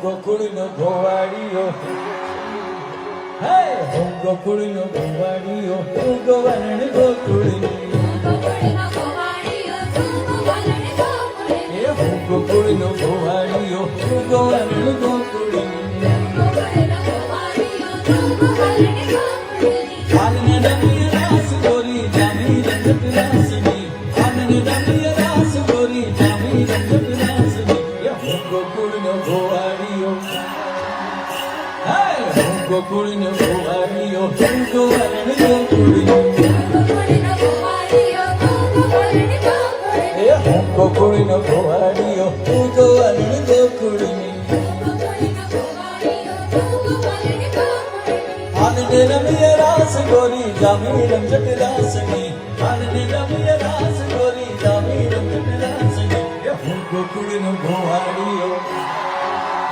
ગોકુળનો ભોવાડીયો હે હું ગોકુળનો ભોવાડીયો તું ગોવર્ણ ગોકુળની હું ગોકુળનો ભોવાડીયો તું ગોવર્ણ ગોકુળની આનંદ રમ્ય રાસ ગોરી જામી રંગત રાસની આનંદ રમ્ય રાસ ગોરી જામી રંગત રાસની હું ગોકુળનો ભોવાડીયો હું ગોકુળનો ભોવાડીયો તું ગોવર્ણ ગોકુળની હું ગોકુળનો ભોવાડીયો તું ગોવર્ણ ગોકુળની આનંદ રમ્ય રાસ ગોરી જામી રંગત રાસની આનંદ રમ્ય રાસ ગોરી જામી રંગત રાસની હું ગોકુળનો ભોવાડીયો